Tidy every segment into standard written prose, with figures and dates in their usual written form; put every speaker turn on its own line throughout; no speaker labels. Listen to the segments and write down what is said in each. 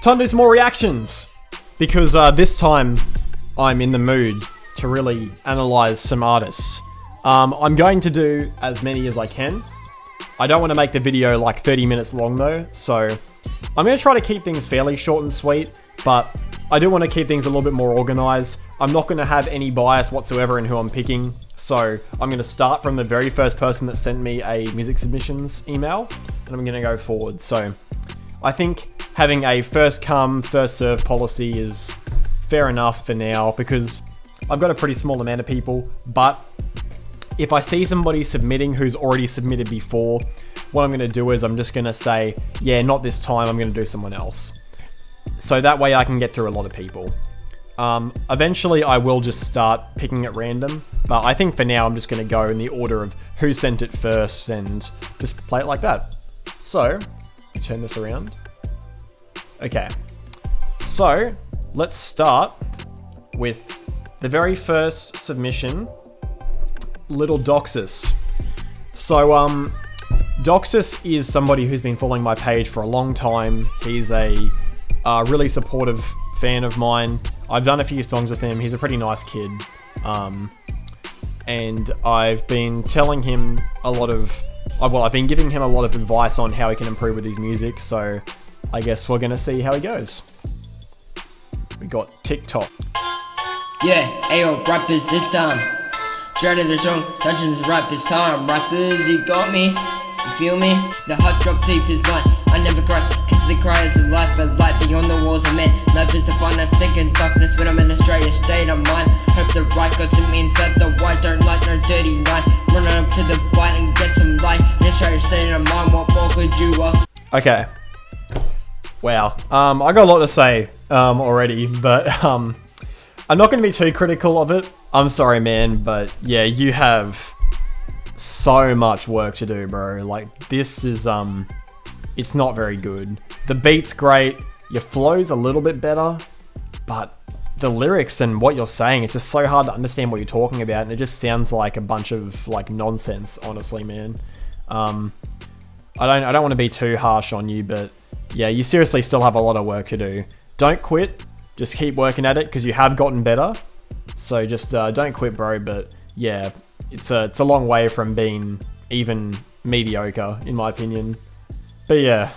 time to do some more reactions. Because this time, I'm in the mood to really analyze some artists. I'm going to do as many as I can. I don't want to make the video like 30 minutes long though, so I'm going to try to keep things fairly short and sweet, but I do want to keep things a little bit more organized. I'm not going to have any bias whatsoever in who I'm picking, so I'm going to start from the very first person that sent me a music submissions email, and I'm going to go forward. So I think having a first come, first serve policy is fair enough for now, because I've got a pretty small amount of people, but if I see somebody submitting who's already submitted before, what I'm going to do is I'm just going to say, yeah, not this time, I'm going to do someone else. So that way I can get through a lot of people. Eventually I will just start picking at random, but I think for now I'm just going to go in the order of who sent it first and just play it like that. So, turn this around. Okay, so let's start with the very first submission, Little Doxus. So, Doxus is somebody who's been following my page for a long time. He's a really supportive fan of mine. I've done a few songs with him. He's a pretty nice kid. And I've been telling him a lot of... Well, I've been giving him a lot of advice on how he can improve with his music, so I guess we're gonna see how he goes. We got TikTok.
Yeah, ayo, rappers, it's time. Straight to the show, touching the rap, it's time. Rappers, you got me, you feel me? The hot drop tape is light, I never cry, cause the cry is the life, a light beyond the walls of men. Life is the fun, I think in darkness when I'm in a straight state of mind. Hope the right got to me inside the white, don't like no dirty line. Running up to the bite and get some light, in a straight state of mind, what more could you offer?
Okay. Wow. I got a lot to say already, but I'm not going to be too critical of it. I'm sorry, man, but yeah, you have so much work to do, bro. Like, this is, it's not very good. The beat's great, your flow's a little bit better, but the lyrics and what you're saying, it's just so hard to understand what you're talking about, and it just sounds like a bunch of, like, nonsense, honestly, man. I don't want to be too harsh on you, but yeah, you seriously still have a lot of work to do. Don't quit. Just keep working at it, because you have gotten better. So just don't quit, bro. But yeah, it's a long way from being even mediocre, in my opinion. But yeah,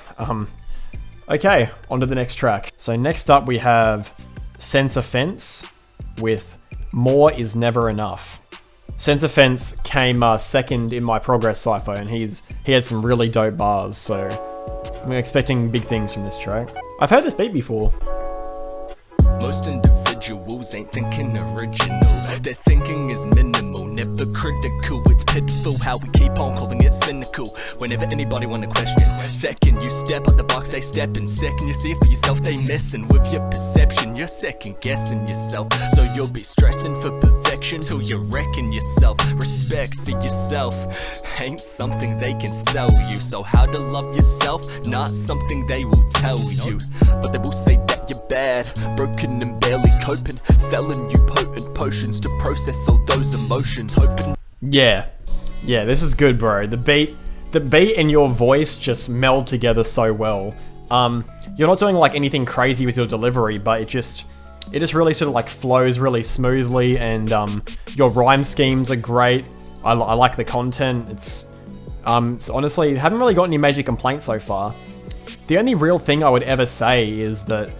okay, on to the next track. So next up we have Sense Offense with More Is Never Enough. Sense Offense came second in my progress cipher, and he had some really dope bars. So I'm expecting big things from this track. I've heard this beat before.
Most individuals ain't thinking original. Their thinking is minimal, never critical. It's pitiful how we keep on calling it cynical whenever anybody wanna question. Second, you step out the box, they step in. Second, you see it for yourself, they messing with your perception. You're second guessing yourself, so you'll be stressing for perfection till you're wrecking yourself. Respect for yourself ain't something they can sell you. So how to love yourself, not something they will tell you. But they will say that you're bad, broken and barely coping, selling you potent potions to process all those emotions. Hoping.
Yeah, this is good, bro. The beat and your voice just meld together so well. You're not doing like anything crazy with your delivery, but it just really sort of like flows really smoothly, and your rhyme schemes are great. I like the content. It's honestly, haven't really got any major complaints so far. The only real thing I would ever say is that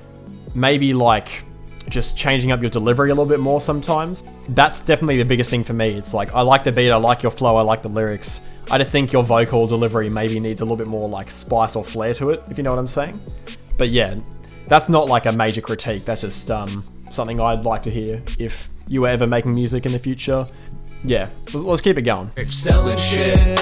maybe like just changing up your delivery a little bit more sometimes. That's definitely the biggest thing for me. It's like, I like the beat, I like your flow, I like the lyrics. I just think your vocal delivery maybe needs a little bit more like spice or flair to it, if you know what I'm saying. But yeah, that's not like a major critique. That's just something I'd like to hear if you were ever making music in the future. Yeah, let's keep it going.
Selling shit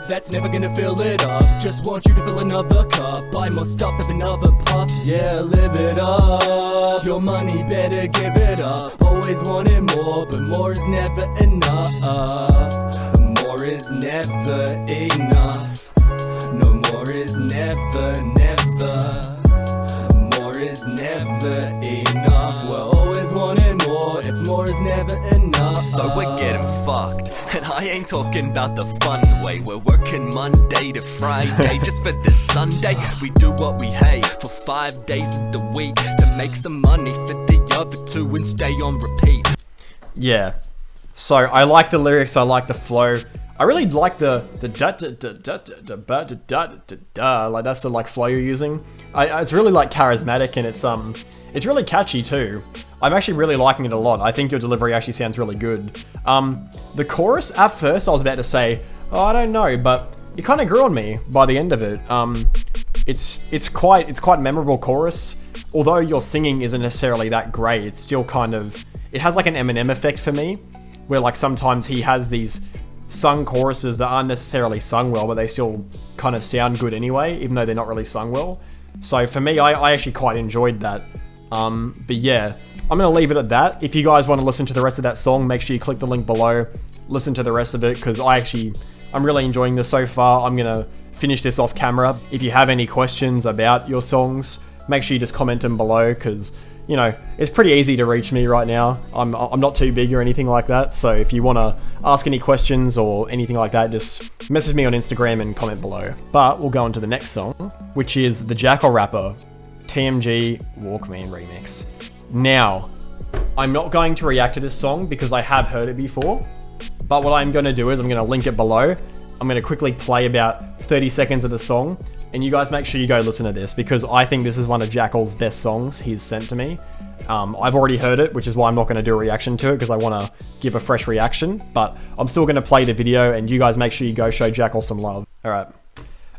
that's never gonna fill it up. Just want you to fill another cup. Buy more stuff with another puff. Yeah, live it up. Your money better give it up. Always wanted more, but more is never enough. More is never enough. No more is never, never. More is never enough. We're always wanting more. If more is never enough. So we're getting fucked, and I ain't talking about the fun way. We're working Monday to Friday just for this Sunday. We do what we hate for 5 days of the week to make some money for the other 2 and stay on repeat.
Yeah. So I like the lyrics, I like the flow. I really like the like that's the like flow you're using. It's really like charismatic, and it's really catchy too. I'm actually really liking it a lot. I think your delivery actually sounds really good. The chorus, at first I was about to say, oh, I don't know, but it kind of grew on me by the end of it. It's quite memorable chorus. Although your singing isn't necessarily that great, it's still kind of, it has like an Eminem effect for me, where like sometimes he has these sung choruses that aren't necessarily sung well, but they still kind of sound good anyway, even though they're not really sung well. So for me, I actually quite enjoyed that. But yeah, I'm going to leave it at that. If you guys want to listen to the rest of that song, make sure you click the link below, listen to the rest of it, because I'm really enjoying this so far. I'm going to finish this off camera. If you have any questions about your songs, make sure you just comment them below, because you know, it's pretty easy to reach me right now. I'm not too big or anything like that, so if you want to ask any questions or anything like that, just message me on Instagram and comment below. But we'll go on to the next song, which is the Jackal rapper, TMG Walkman remix. Now, I'm not going to react to this song because I have heard it before, but what I'm going to do is I'm going to link it below. I'm going to quickly play about 30 seconds of the song, and you guys make sure you go listen to this, because I think this is one of Jackal's best songs he's sent to me. I've already heard it, which is why I'm not going to do a reaction to it, because I want to give a fresh reaction, but I'm still going to play the video, and you guys make sure you go show Jackal some love. Alright.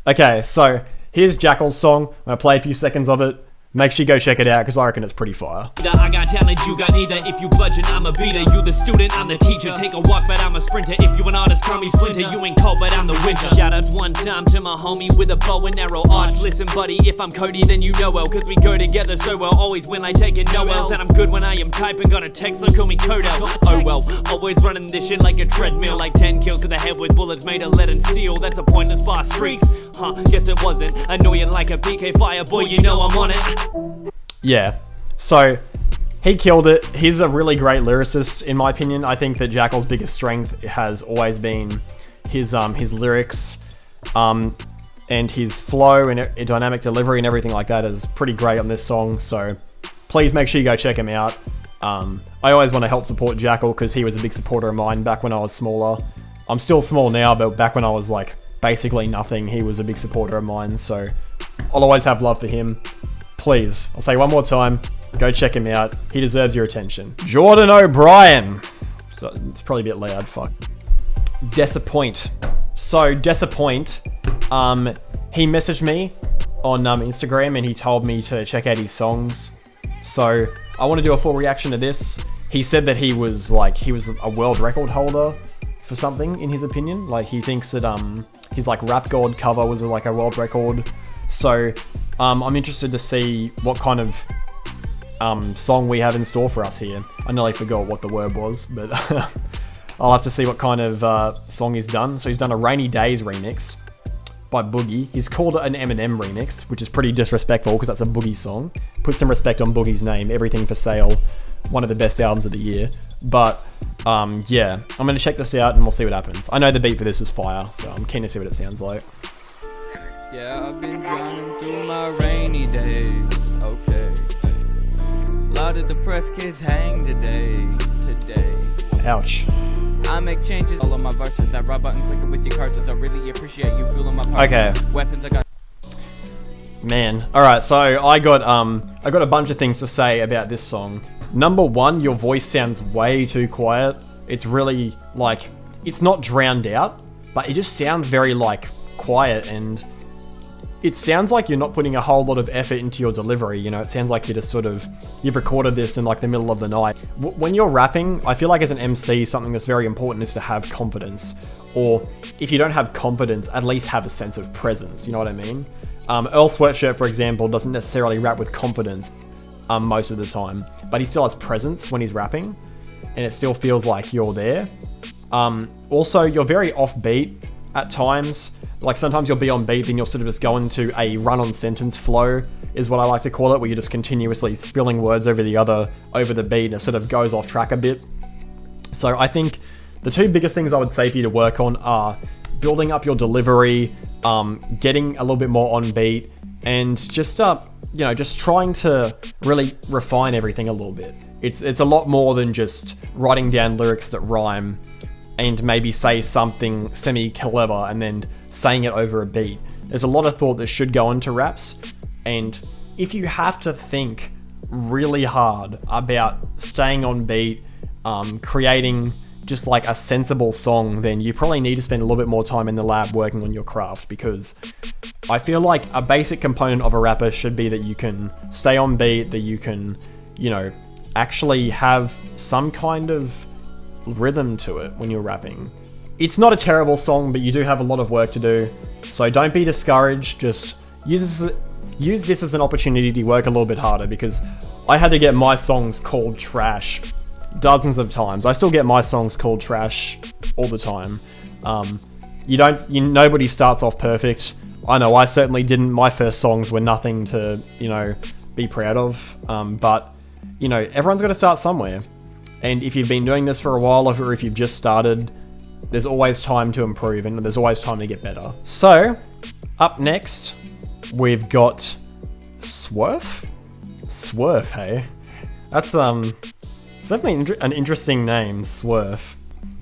Okay, so here's Jackal's song. I'm going to play a few seconds of it. Make sure you go check it out, because I reckon it's pretty fire.
I got talent, you got neither. If you budging, I'm a beater. You the student, I'm the teacher. Take a walk, but I'm a sprinter. If you an artist, call me Splinter. You ain't cold, but I'm the winter. Shout out one time to my homie with a bow and arrow arch. Listen, buddy, if I'm Cody, then you know well, cause we go together so well. Always win like taking no L's, and I'm good when I am typing. Got a text, so call me Kodo. Oh well, always running this shit like a treadmill. Like 10 kills to the head with bullets made of lead and steel. That's a pointless bar streaks. Guess it wasn't. Annoying like a PK fire, boy, you know I'm on it.
Yeah, so he killed it. He's a really great lyricist, in my opinion. I think that Jackal's biggest strength has always been his lyrics, and his flow and dynamic delivery and everything like that is pretty great on this song. So please make sure you go check him out. I always want to help support Jackal because he was a big supporter of mine back when I was smaller. I'm still small now, but back when I was like basically nothing, he was a big supporter of mine. So I'll always have love for him. Please, I'll say one more time, go check him out. He deserves your attention. Jordan O'Brien. So it's probably a bit loud, fuck. Decipoint. So Decipoint, he messaged me on Instagram and he told me to check out his songs. So I want to do a full reaction to this. He said that he was a world record holder for something, in his opinion. Like he thinks that his like Rap God cover was like a world record. So I'm interested to see what kind of song we have in store for us here. I nearly forgot what the word was, but I'll have to see what kind of song he's done. So he's done a Rainy Days remix by Boogie. He's called it an Eminem remix, which is pretty disrespectful because that's a Boogie song. Put some respect on Boogie's name. Everything for Sale, one of the best albums of the year. But yeah, I'm going to check this out and we'll see what happens. I know the beat for this is fire, so I'm keen to see what it sounds like.
Yeah, I've been drowning through my rainy days, okay. A lot of depressed kids hang today.
Ouch.
I make changes all of my verses, that right button clicking with your cursors. I really appreciate you feeling my parts.
Okay.
Weapons I got.
Man, alright, so I got a bunch of things to say about this song. Number one, your voice sounds way too quiet. It's really, like, it's not drowned out, but it just sounds very, like, quiet, and it sounds like you're not putting a whole lot of effort into your delivery, you know? It sounds like you're just you've recorded this in, like, the middle of the night. When you're rapping, I feel like as an MC, something that's very important is to have confidence. Or, if you don't have confidence, at least have a sense of presence, you know what I mean? Earl Sweatshirt, for example, doesn't necessarily rap with confidence most of the time, but he still has presence when he's rapping, and it still feels like you're there. Also, you're very offbeat at times. Like sometimes you'll be on beat, then you'll sort of just go into a run-on sentence flow, is what I like to call it, where you're just continuously spilling words over the beat, and it sort of goes off track a bit. So I think the two biggest things I would say for you to work on are building up your delivery, getting a little bit more on beat, and just just trying to really refine everything a little bit. It's a lot more than just writing down lyrics that rhyme and maybe say something semi-clever and then saying it over a beat. There's a lot of thought that should go into raps, and if you have to think really hard about staying on beat, creating just like a sensible song, then you probably need to spend a little bit more time in the lab working on your craft, because I feel like a basic component of a rapper should be that you can stay on beat, that you can, actually have some kind of rhythm to it when you're rapping. It's not a terrible song, but you do have a lot of work to do, so don't be discouraged. Just use this as an opportunity to work a little bit harder, because I had to get my songs called trash dozens of times. I still get my songs called trash all the time. Nobody starts off perfect. I know I certainly didn't. My first songs were nothing to, be proud of. But, everyone's got to start somewhere. And if you've been doing this for a while, or if you've just started, there's always time to improve, and there's always time to get better. So, up next, we've got Swerf? Swerf, hey? That's, it's definitely an interesting name, Swerf.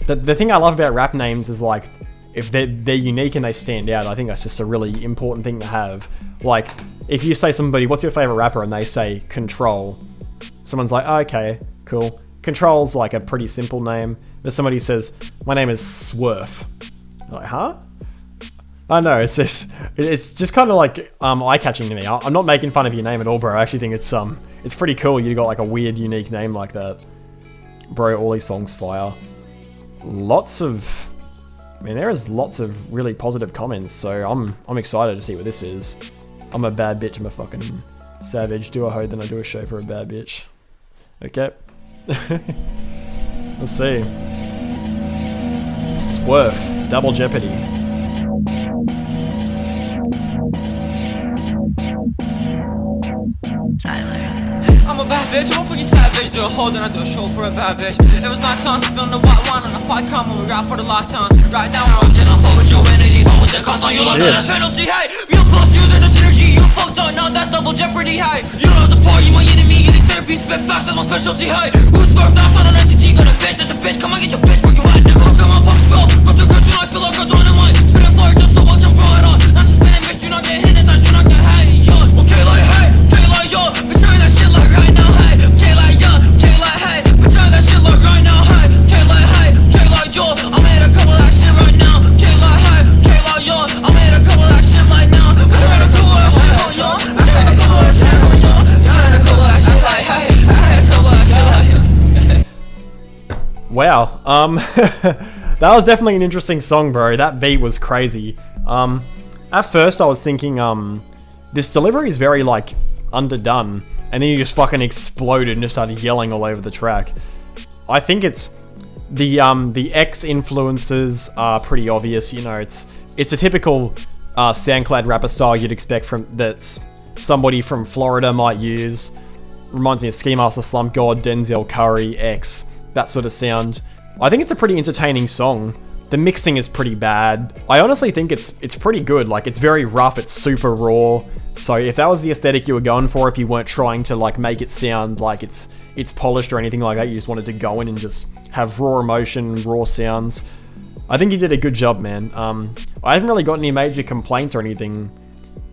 The thing I love about rap names is, like, if they're unique and they stand out, I think that's just a really important thing to have. Like, if you say somebody, what's your favorite rapper? And they say Control. Someone's like, oh, okay, cool. Control's like a pretty simple name. But somebody says, my name is Swerf. You're like, huh? I know, it's just kind of like eye-catching to me. I'm not making fun of your name at all, bro. I actually think it's pretty cool you got like a weird, unique name like that. Bro, all these songs fire. There is lots of really positive comments, so I'm excited to see what this is. I'm a bad bitch, I'm a fucking savage. Do a hoe, then I do a show for a bad bitch. Okay. Let's see. Swerf, Double Jeopardy.
I'm a bad bitch, I'm a fucking savage. Do a hoe, then I do a show for a bad bitch. It was 9 times, feeling the white wine on a fight come when we rap for the lot time. Right now, I'm gonna fuck with your energy, fuck with the cost on you, look at the penalty, hey. You plus using the synergy, you fucked on, now that's double jeopardy, hey. You don't have to par, you my enemy, getting therapy, spit fast, that's my specialty, hey. Who's first, that's on an entity, got a bitch, that's a bitch, come on, get your bitch, where you at, nigga, look at my box spell. Go to girl tonight, feel like I'm doing it mine. Spit a flyer, just so I can blow it on. That's a spinning bitch, do not get hit, I do not get hey, yo. Okay, like, hey, okay, like, yo, be trying that shit like right now, hey. Okay, like, yo, okay, like, hey, be trying that shit like right now, hey. Okay, like, hey, okay, like, yo, I made a couple of shit right now. Okay, like, hey, okay, like, yo, I made a couple of shit right now. Be trying to couple of shit, oh, yo. Be trying to couple of shit, oh, yo. Be trying to couple of shit like, hey. Be trying to couple of shit like,
Wow. That was definitely an interesting song, bro. That beat was crazy. At first I was thinking, this delivery is very, like, underdone, and then you just fucking exploded and just started yelling all over the track. I think it's the X influences are pretty obvious. It's a typical SoundCloud rapper style you'd expect that's somebody from Florida might use. Reminds me of Ski Master, Slump God, Denzel Curry, X, that sort of sound. I think it's a pretty entertaining song. The mixing is pretty bad. I honestly think it's pretty good. Like, it's very rough, it's super raw. So if that was the aesthetic you were going for, if you weren't trying to like make it sound like it's polished or anything like that, you just wanted to go in and just have raw emotion, raw sounds, I think you did a good job, man. I haven't really got any major complaints or anything.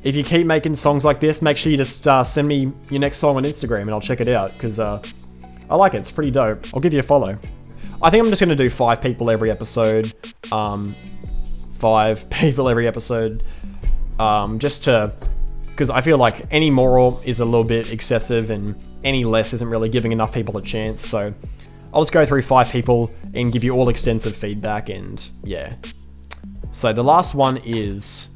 If you keep making songs like this, make sure you just send me your next song on Instagram and I'll check it out, because I like it. It's pretty dope. I'll give you a follow. I think I'm just going to do 5 people every episode. 5 people every episode. Just to... because I feel like any more is a little bit excessive and any less isn't really giving enough people a chance. So I'll just go through 5 people and give you all extensive feedback, and yeah. So the last one is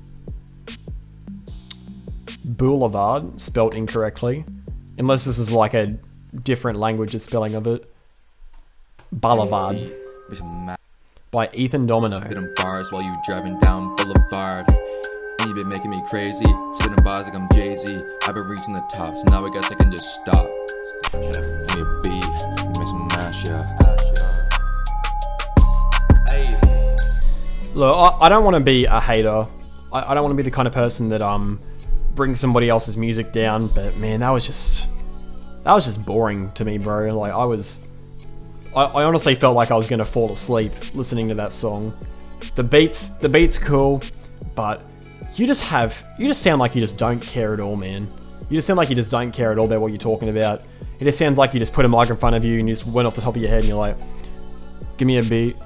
Boulevard, spelt incorrectly. Unless this is like a different language spelling of it. Boulevard. By Ethan Domino.
Bars while you driving down Boulevard. you've been making me crazy. Spinning bars like I'm Jay-Z. I've been reaching the top, so now I guess I can just stop. Give me a beat, make some mash, yeah.
Look, I don't want to be a hater. I don't want to be the kind of person that brings somebody else's music down. But man, that was just boring to me, bro. Like I honestly felt like I was gonna fall asleep listening to that song. The beat's cool, but you just sound like you just don't care at all, man. You just sound like you just don't care at all about what you're talking about. It just sounds like you just put a mic in front of you and you just went off the top of your head and you're like, give me a beat,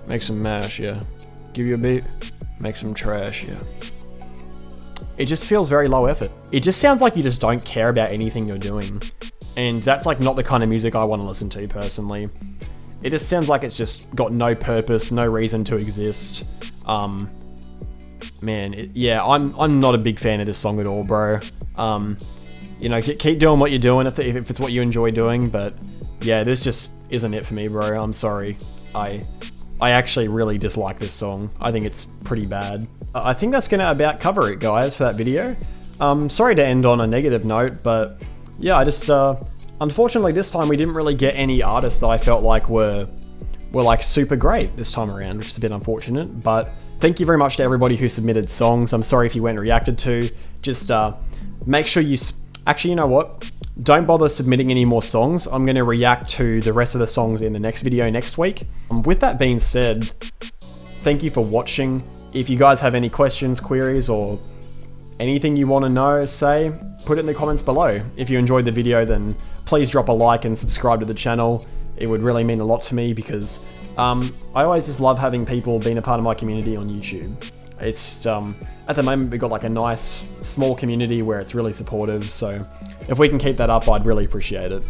make some mash, yeah. Give you a beat, make some trash, yeah. It just feels very low effort. It just sounds like you just don't care about anything you're doing. And that's like not the kind of music I want to listen to personally. It just sounds like it's just got no purpose, no reason to exist. Yeah, I'm not a big fan of this song at all, bro. You know, keep doing what you're doing if it's what you enjoy doing, but yeah, this just isn't it for me, bro. I'm sorry. I actually really dislike this song. I think it's pretty bad. I think that's gonna about cover it, guys, for that video. Sorry to end on a negative note, but yeah, I just unfortunately this time we didn't really get any artists that I felt like were like super great this time around, which is a bit unfortunate. But thank you very much to everybody who submitted songs. I'm sorry if you weren't reacted to. Just make sure you actually, you know what? Don't bother submitting any more songs. I'm going to react to the rest of the songs in the next video next week. With that being said, thank you for watching. If you guys have any questions, queries, or anything you want to know, say, put it in the comments below. If you enjoyed the video, then please drop a like and subscribe to the channel. It would really mean a lot to me because I always just love having people being a part of my community on YouTube. It's just, at the moment we've got like a nice small community where it's really supportive, so if we can keep that up, I'd really appreciate it.